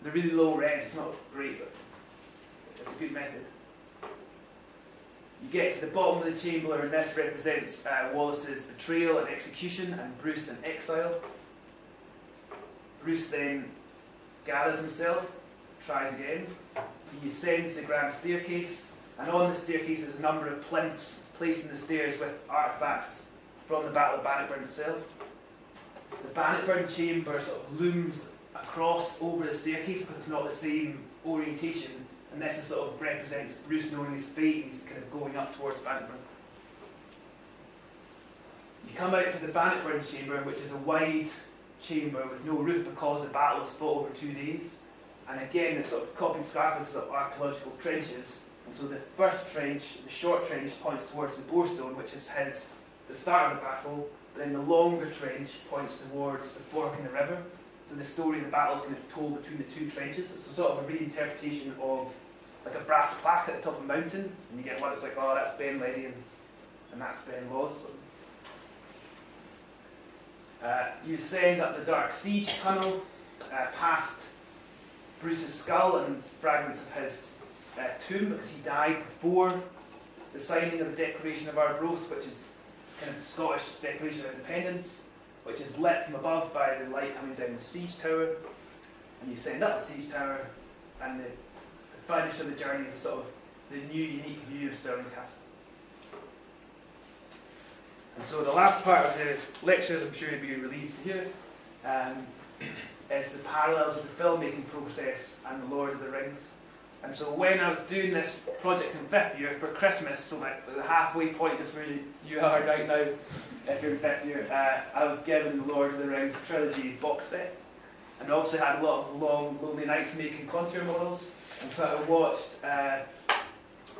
They're really low res, it's not great, but it's a good method. You get to the bottom of the chamber, and this represents Wallace's betrayal and execution, and Bruce in exile. Bruce then gathers himself, tries again. He ascends the grand staircase, and on the staircase is a number of plinths placed in the stairs with artefacts from the Battle of Bannockburn itself. The Bannockburn chamber sort of looms across over the staircase because it's not the same orientation, and this is sort of represents Bruce knowing his fate. He's kind of going up towards Bannockburn. You come out to the Bannockburn chamber, which is a wide chamber with no roof because the battle was fought over 2 days. And again, it's sort of copying Scarpa's sort of archaeological trenches. And so the first trench, the short trench, points towards the Borestone, which is the start of the battle. But then the longer trench points towards the fork in the river. So the story of the battle is kind of told between the two trenches. It's a sort of a reinterpretation of like a brass plaque at the top of a mountain, and you get one that's like, oh, that's Ben Ledy and that's Ben Laws. You ascend up the dark siege tunnel, past Bruce's skull and fragments of his tomb, because he died before the signing of the Declaration of Arbroath, which is kind of the Scottish Declaration of Independence, which is lit from above by the light coming down the siege tower. And you ascend up the siege tower, and the finish of the journey is sort of the new unique view of Stirling Castle. And so the last part of the lecture, I'm sure you'll be relieved to hear, is the parallels with the filmmaking process and the Lord of the Rings. And so when I was doing this project in 5th year for Christmas, so like the halfway point is where you are right now, if you're in 5th year, I was given the Lord of the Rings trilogy box set. And I obviously had a lot of long, lonely nights making contour models. And so I watched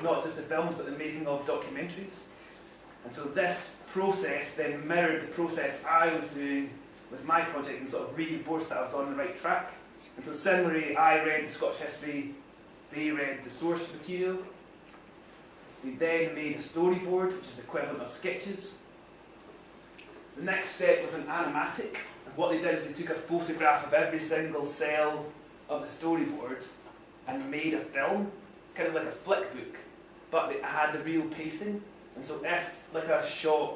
not just the films, but the making of documentaries. And so this process then mirrored the process I was doing with my project and sort of reinforced that I was on the right track. And so similarly, I read the Scottish history, they read the source material. We then made a storyboard, which is the equivalent of sketches. The next step was an animatic. And what they did is they took a photograph of every single cell of the storyboard and made a film, kind of like a flick book. but it had the real pacing. And so if like a shot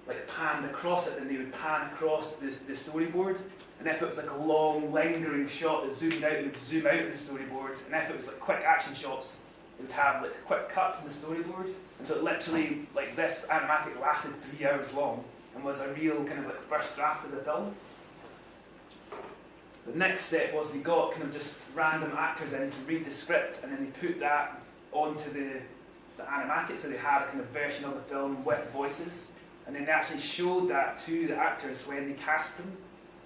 like panned across it, then they would pan across the storyboard. And if it was like a long, lingering shot that zoomed out, it would zoom out in the storyboard. And if it was like quick action shots, it would have like quick cuts in the storyboard. And so it literally, like this animatic lasted 3 hours long and was a real kind of like first draft of the film. The next step was they got kind of just random actors in to read the script, and then they put that onto the animatic, so they had a kind of version of the film with voices. And then they actually showed that to the actors when they cast them,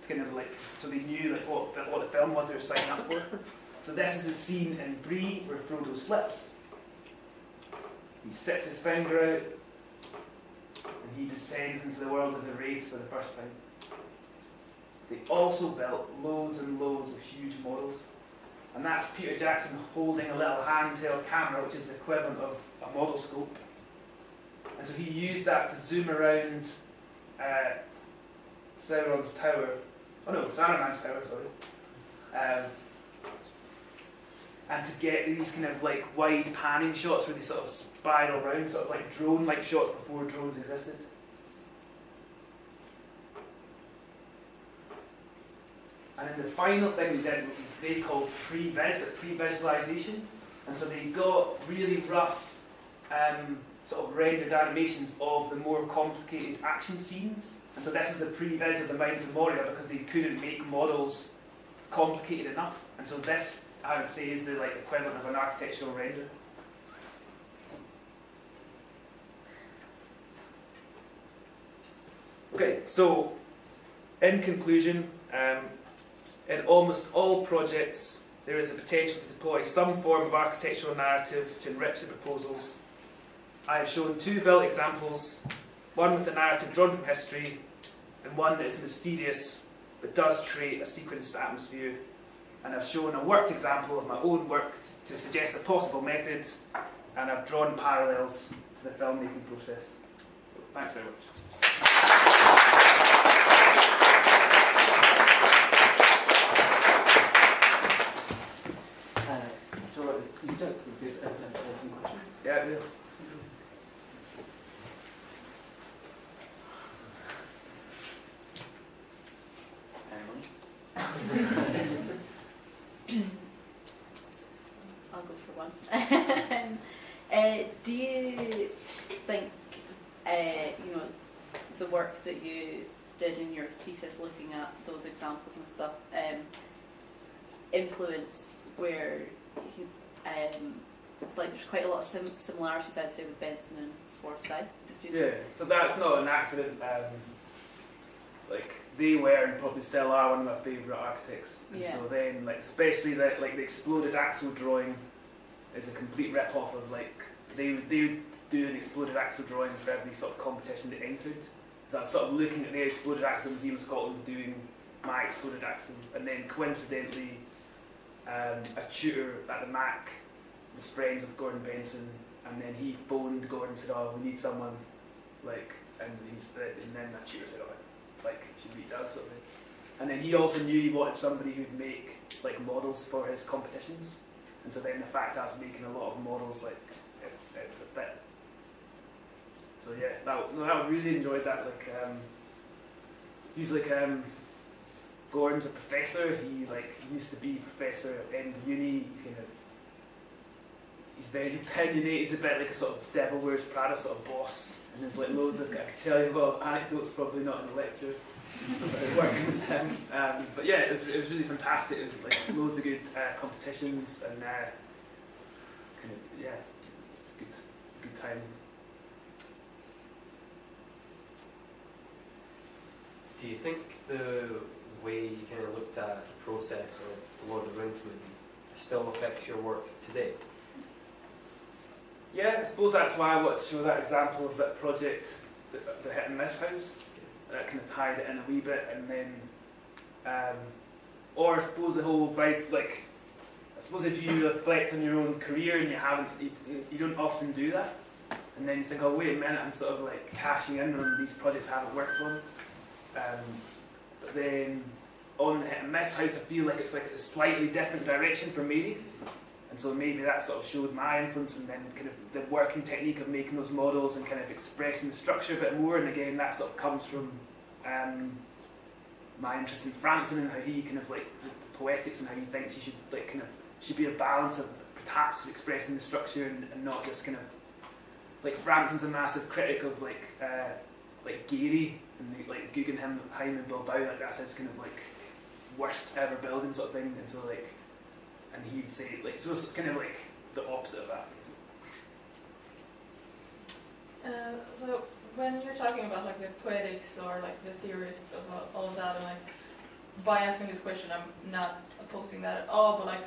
to kind of like, so they knew like what the film was they were signing up for. So this is the scene in Bree where Frodo slips. He sticks his finger out, and he descends into the world of the Wraiths for the first time. They also built loads and loads of huge models. And that's Peter Jackson holding a little handheld camera, which is the equivalent of a model scope. And so he used that to zoom around Sauron's tower. Oh no, Saruman's tower, sorry. And to get these kind of like wide panning shots where they sort of spiral around, sort of like drone-like shots before drones existed. And then the final thing they did was they called pre-visualization. And so they got really rough sort of rendered animations of the more complicated action scenes. And so this is the pre-vis of the Mines of Moria because they couldn't make models complicated enough. And so this, I would say, is the like equivalent of an architectural render. Okay, so in conclusion, in almost all projects, there is a potential to deploy some form of architectural narrative to enrich the proposals. I have shown two built examples, one with a narrative drawn from history, and one that is mysterious but does create a sequenced atmosphere. And I've shown a worked example of my own work to suggest a possible method, and I've drawn parallels to the filmmaking process. So, thanks very much. So you don't good some questions? Yeah, I do. I'll go for one. Do you think, the work that you did in your thesis, looking at those examples and stuff, influenced where you, like there's quite a lot of similarities, I'd say, with Benson and Forsyth? Yeah, so that's not an accident. Like they were and probably still are one of my favourite architects. And yeah. so then, like especially the exploded axle drawing is a complete rip-off of like they would do an exploded axle drawing for every sort of competition they entered. So I was sort of looking at the exploded axle Museum of Scotland doing my exploded axle, and then coincidentally, a tutor at the Mac was friends with Gordon Benson, and then he phoned Gordon and said, "Oh, we need someone," like, and then the tutor said, "Oh, like, should meet Doug," sort of thing. And then he also knew he wanted somebody who'd make like models for his competitions, and so then the fact I was making a lot of models, like, it was a bit. So yeah, I really enjoyed that. Like, he's like, Gordon's a professor. He used to be professor in uni. He's very opinionated. He's a bit like a sort of Devil Wears Prada sort of boss. And there's like loads of, I could tell you a lot of anecdotes, probably not in a lecture, working with him. But yeah, it was really fantastic. It was like loads of good competitions and it's good time. Do you think the way you kind of looked at the process of the Lord of the Rings movie still affects your work today? Yeah, I suppose that's why I wanted to show that example of that project, the Hit and Miss House. That kind of tied it in a wee bit, and then, or I suppose the whole vice, like, I suppose if you reflect on your own career and you don't often do that, and then you think, oh wait a minute, I'm sort of like cashing in on these projects I haven't worked on. But then on the Hit and Miss House, I feel like it's like a slightly different direction for me. And so maybe that sort of showed my influence, and then kind of the working technique of making those models and kind of expressing the structure a bit more. And again, that sort of comes from my interest in Frampton and how he kind of like the poetics and how he thinks he should like kind of should be a balance of perhaps expressing the structure and not just kind of like Frampton's a massive critic of like Gehry and like Guggenheim and Bilbao, like that's his kind of like worst ever building sort of thing, and so like and he would say like so it's kind of like the opposite of that. So when you're talking about like the poetics or like the theorists of all of that, and like by asking this question, I'm not opposing that at all. But like,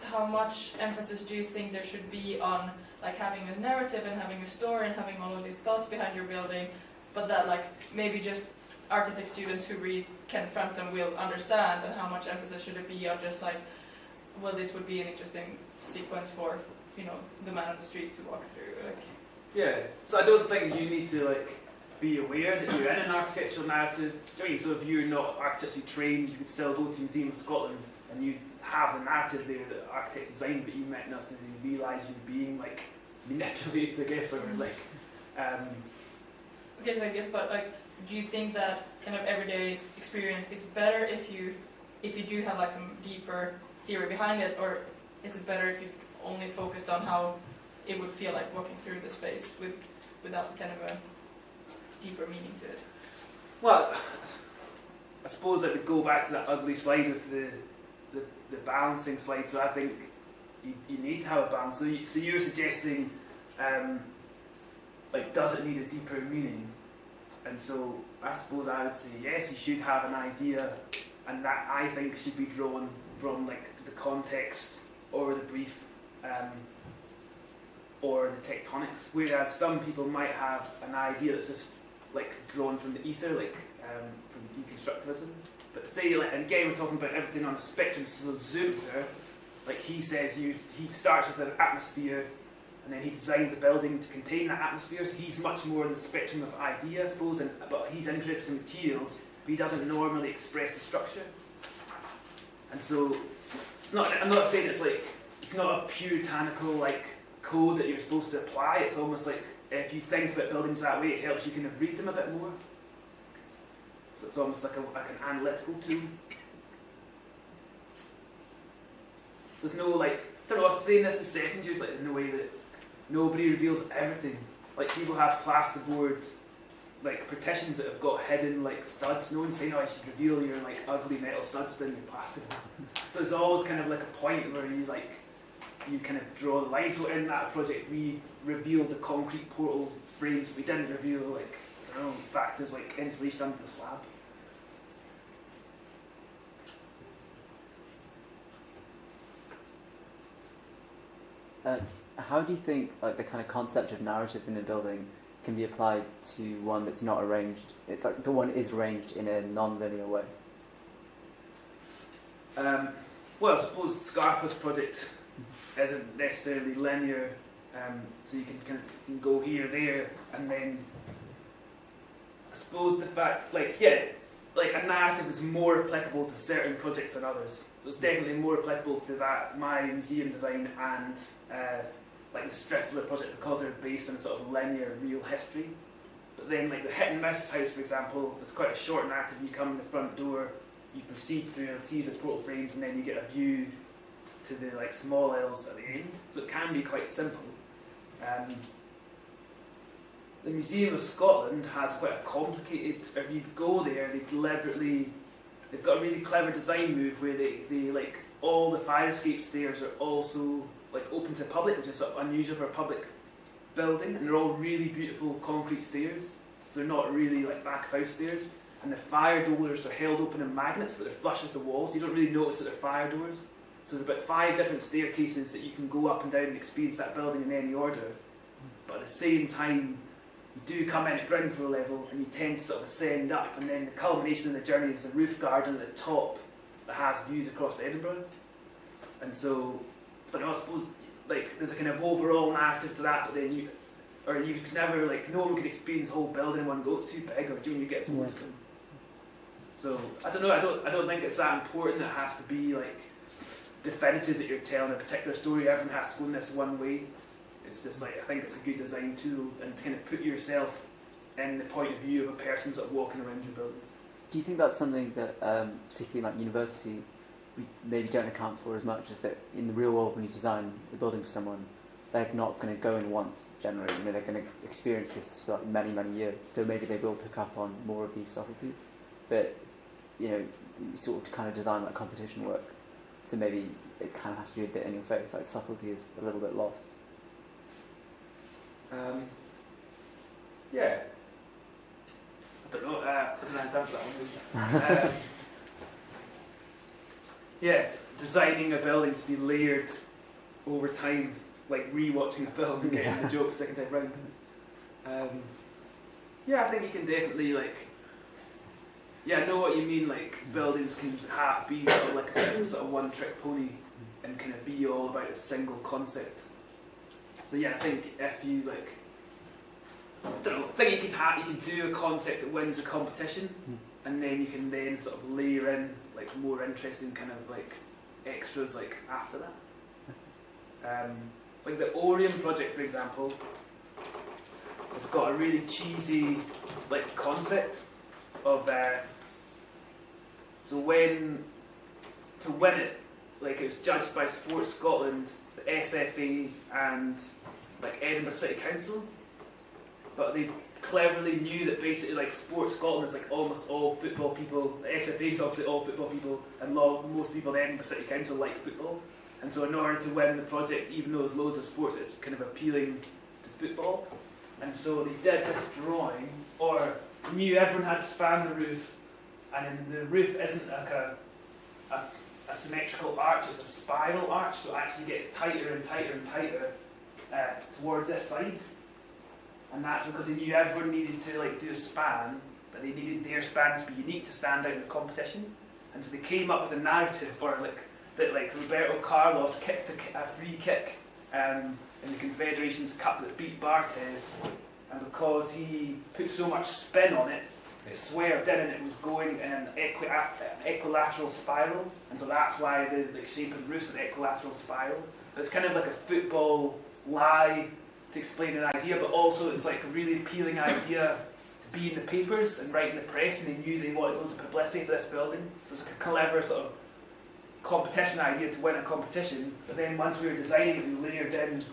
how much emphasis do you think there should be on like having a narrative and having a story and having all of these thoughts behind your building, but that like maybe just architect students who read Ken Frampton will understand, and how much emphasis should it be on just like, well, this would be an interesting sequence for the man on the street to walk through, like. Yeah, so I don't think you need to like be aware that you're in an architectural narrative. So if you're not architecturally trained, you could still go to the Museum of Scotland and you have a narrative there that architects designed, but you might not necessarily realise you're being like manipulated, I guess, or like. Okay, so I guess, but like, do you think that kind of everyday experience is better if you do have like some deeper theory behind it, or is it better if you've only focused on how it would feel like walking through the space without kind of a deeper meaning to it? Well, I suppose I would go back to that ugly slide with the balancing slide. So I think you need to have a balance. So you're suggesting, like, does it need a deeper meaning? And so I suppose I would say yes, you should have an idea, and that I think should be drawn from like the context or the brief. Or the tectonics, whereas some people might have an idea that's just like drawn from the ether, like from deconstructivism. But say, like, and again, we're talking about everything on a spectrum. So Zubter, like he says, he starts with an atmosphere, and then he designs a building to contain that atmosphere. So he's much more on the spectrum of idea, I suppose, but he's interested in materials, but he doesn't normally express the structure. And so it's not. I'm not saying it's not a puritanical like code that you're supposed to apply. It's almost like if you think about buildings that way, it helps you kind of read them a bit more. So it's almost like an analytical tool. So there's no like, I don't know, I was saying this in second years, like in the way that nobody reveals everything. Like people have plasterboard like partitions that have got hidden like studs. No one's saying, oh, I should reveal your like ugly metal studs in your plasterboard. So there's always kind of like a point where you kind of draw the line. So in that project, we revealed the concrete portal frames. We didn't reveal like, I don't know, factors like insulation under the slab. How do you think like the kind of concept of narrative in a building can be applied to one that's not arranged? It's like the one is arranged in a non-linear way. Well, I suppose Scarpa's project isn't necessarily linear, so you can go here, there, and then I suppose the fact, like a narrative is more applicable to certain projects than others. So it's definitely more applicable to my museum design and like the Striffler project because they're based on a sort of linear real history. But then like the Hit and Miss house, for example, it's quite a short narrative. You come in the front door, you proceed through a series of portal frames, and then you get a view to the like small L's at the end. So it can be quite simple. The Museum of Scotland has quite a complicated, if you go there, they've got a really clever design move where they like all the fire escape stairs are also like open to the public, which is sort of unusual for a public building, and they're all really beautiful concrete stairs. So they're not really like back of house stairs. And the fire doors are held open in magnets, but they're flush with the walls. So you don't really notice that they're fire doors. So there's about 5 different staircases that you can go up and down and experience that building in any order. But at the same time, you do come in at ground floor level and you tend to sort of ascend up, and then the culmination of the journey is the roof garden at the top that has views across Edinburgh. And so, but I suppose like there's a kind of overall narrative to that, but then you could never, like, no one could experience the whole building in one go. It's too big, or do you get forced in? So I don't know. I don't think it's that important. It has to be like definitive that you're telling a particular story. Everyone has to go in this one way. It's just like, I think it's a good design tool, and to kind of put yourself in the point of view of a person sort of walking around your building. Do you think that's something that, particularly like university, we maybe don't account for as much, is that in the real world when you design a building for someone, they're not going to go in once generally, they're going to experience this for like many, many years, so maybe they will pick up on more of these subtleties, but you sort of kind of design like competition work, so maybe it kind of has to be a bit in your face, like subtlety is a little bit lost. Yeah. I don't know how to answer that one. Yes, designing a building to be layered over time, like re-watching a film and getting the jokes second time round. Yeah, I think you can definitely I know what you mean, like buildings can be sort of like a sort of one-trick pony and kind of be all about a single concept. So yeah, I think if you I don't know, I think you could do a concept that wins a competition, and then you can then sort of layer in like more interesting kind of like extras like after that. Like the Orion project, for example, it's got a really cheesy like concept of so when to win it, like it was judged by Sports Scotland, the SFA, and like Edinburgh City Council, but they cleverly knew that basically like Sports Scotland is like almost all football people, the SFA is obviously all football people, and most people in Edinburgh City Council like football, and so in order to win the project, even though there's loads of sports, it's kind of appealing to football, and so they did this drawing, or knew everyone had to span the roof, and then the roof isn't like a symmetrical arch, it's a spiral arch, so it actually gets tighter and tighter and tighter towards this side. And that's because they knew everyone needed to like do a span, but they needed their span to be unique to stand out in the competition. And so they came up with a narrative for that Roberto Carlos kicked a free kick in the Confederations Cup that beat Bartes, and because he put so much spin on it, it swerved in and it was going in an equilateral spiral, and so that's why the shape of the roof's an equilateral spiral. But it's kind of like a football lie to explain an idea, but also it's like a really appealing idea to be in the papers and write in the press, and they knew they wanted loads of publicity for this building. So it's like a clever sort of competition idea to win a competition, but then once we were designing it, we layered in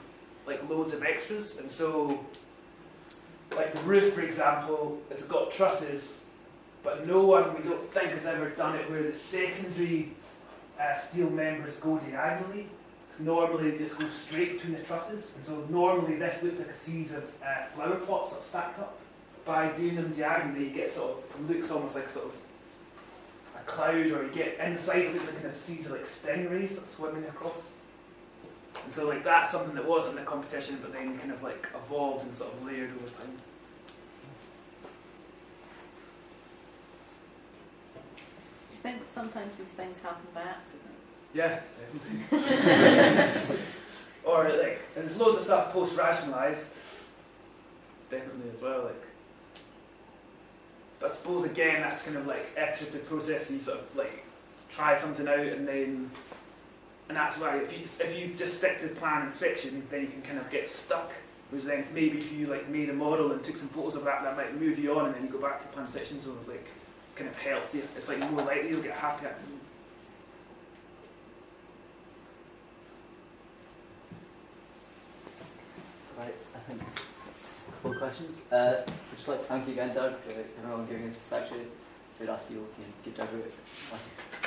like loads of extras, and so like the roof, for example, has got trusses, but no one, we don't think, has ever done it where the secondary steel members go diagonally. Normally they just go straight between the trusses, and so normally this looks like a series of flower pots sort of stacked up. By doing them diagonally, you get sort of, it looks almost like sort of a cloud, or you get inside it looks like kind of a series of like stingrays sort of swimming across. And so like that's something that wasn't in the competition, but then kind of like evolved and sort of layered over time. Do you think sometimes these things happen by accident? Yeah, definitely. Or like, and there's loads of stuff post-rationalised, definitely as well. Like, but I suppose again that's kind of like iterative process. You sort of like try something out, and that's why if you just stick to the plan and section, then you can kind of get stuck. Whereas then maybe if you like made a model and took some photos of that might move you on, and then you go back to the plan section. So it like kind of helps you. It's like more likely you'll get a happy accident. Right, I think that's all the questions. I'd just like to thank you again, Doug, for everyone giving us this lecture. So I'd ask you all to give Doug a